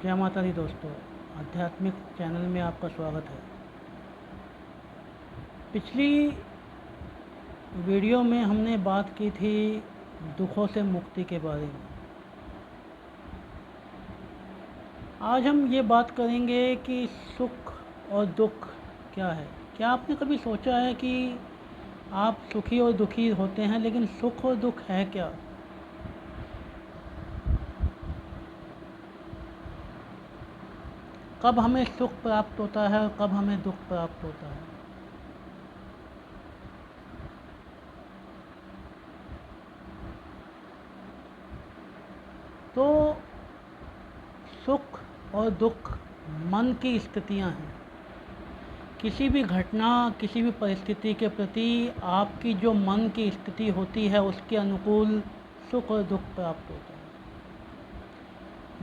जय माता दी दोस्तों, आध्यात्मिक चैनल में आपका स्वागत है। पिछली वीडियो में हमने बात की थी दुखों से मुक्ति के बारे में। आज हम ये बात करेंगे कि सुख और दुख क्या है। क्या आपने कभी सोचा है कि आप सुखी और दुखी होते हैं, लेकिन सुख और दुख है क्या? कब हमें सुख प्राप्त होता है और कब हमें दुख प्राप्त होता है? तो सुख और दुख मन की स्थितियां हैं। किसी भी घटना, किसी भी परिस्थिति के प्रति आपकी जो मन की स्थिति होती है, उसके अनुकूल सुख और दुख प्राप्त होता है।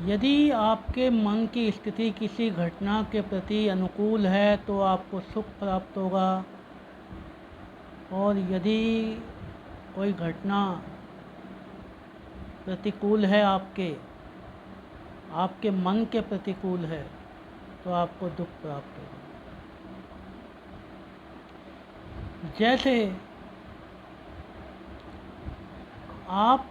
यदि आपके मन की स्थिति किसी घटना के प्रति अनुकूल है तो आपको सुख प्राप्त होगा, और यदि कोई घटना प्रतिकूल है, आपके मन के प्रतिकूल है, तो आपको दुख प्राप्त होगा। जैसे आप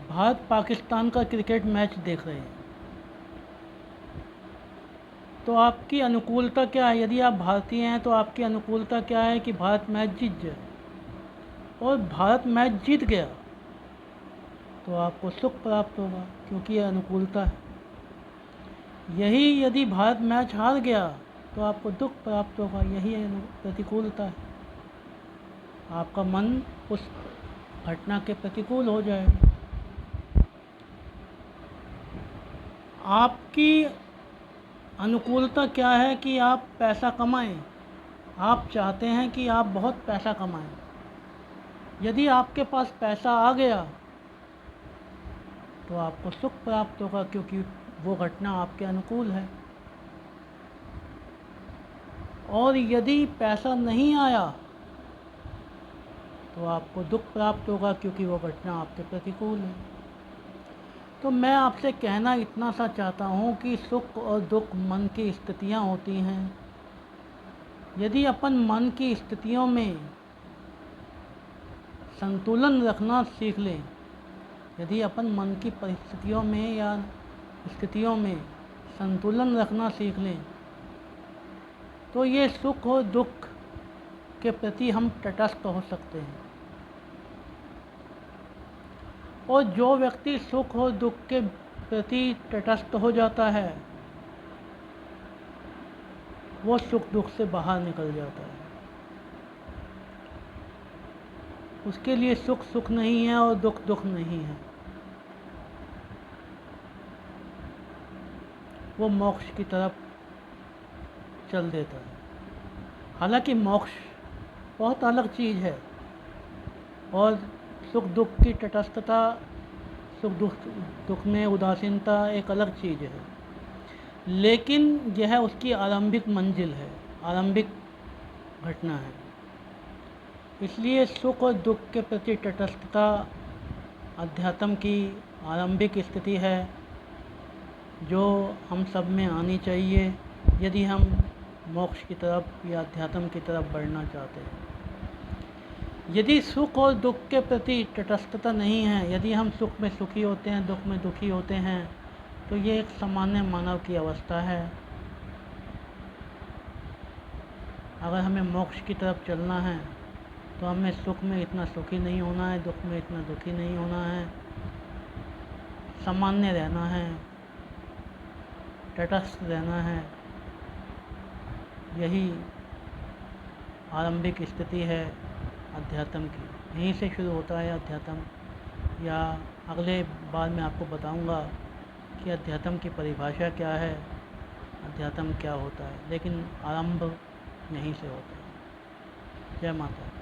भारत पाकिस्तान का क्रिकेट मैच देख रहे हैं, तो आपकी अनुकूलता क्या है? यदि आप भारतीय हैं तो आपकी अनुकूलता क्या है कि भारत मैच जीत जाए, और भारत मैच जीत गया तो आपको सुख प्राप्त होगा, क्योंकि यह अनुकूलता है। यही यदि भारत मैच हार गया तो आपको दुख प्राप्त होगा, यही प्रतिकूलता है। आपका मन उस घटना के प्रतिकूल हो जाएगा। आपकी अनुकूलता क्या है कि आप पैसा कमाएं। आप चाहते हैं कि आप बहुत पैसा कमाएं। यदि आपके पास पैसा आ गया तो आपको सुख प्राप्त होगा, क्योंकि वो घटना आपके अनुकूल है। और यदि पैसा नहीं आया तो आपको दुख प्राप्त होगा, क्योंकि वो घटना आपके प्रतिकूल है। तो मैं आपसे कहना इतना सा चाहता हूँ कि सुख और दुख मन की स्थितियाँ होती हैं। यदि अपन मन की स्थितियों में संतुलन रखना सीख लें, यदि अपन मन की परिस्थितियों में या स्थितियों में संतुलन रखना सीख लें, तो ये सुख और दुख के प्रति हम तटस्थ हो सकते हैं। और जो व्यक्ति सुख और दुख के प्रति तटस्थ हो जाता है, वो सुख दुख से बाहर निकल जाता है। उसके लिए सुख सुख नहीं है और दुख दुख नहीं है। वो मोक्ष की तरफ चल देता है। हालांकि मोक्ष बहुत अलग चीज़ है, और सुख दुख की तटस्थता, सुख दुख में उदासीनता एक अलग चीज़ है। लेकिन यह उसकी आरंभिक मंजिल है, आरंभिक घटना है। इसलिए सुख और दुख के प्रति तटस्थता अध्यात्म की आरंभिक स्थिति है, जो हम सब में आनी चाहिए यदि हम मोक्ष की तरफ या अध्यात्म की तरफ बढ़ना चाहते हैं। यदि सुख और दुख के प्रति तटस्थता नहीं है, यदि हम सुख में सुखी होते हैं, दुख में दुखी होते हैं, तो ये एक सामान्य मानव की अवस्था है। अगर हमें मोक्ष की तरफ चलना है तो हमें सुख में इतना सुखी नहीं होना है, दुख में इतना दुखी नहीं होना है, सामान्य रहना है, तटस्थ रहना है। यही आरंभिक स्थिति है अध्यात्म की। यहीं से शुरू होता है अध्यात्म। या अगले बार मैं आपको बताऊंगा कि अध्यात्म की परिभाषा क्या है, अध्यात्म क्या होता है, लेकिन आरंभ यहीं से होता है। जय माता।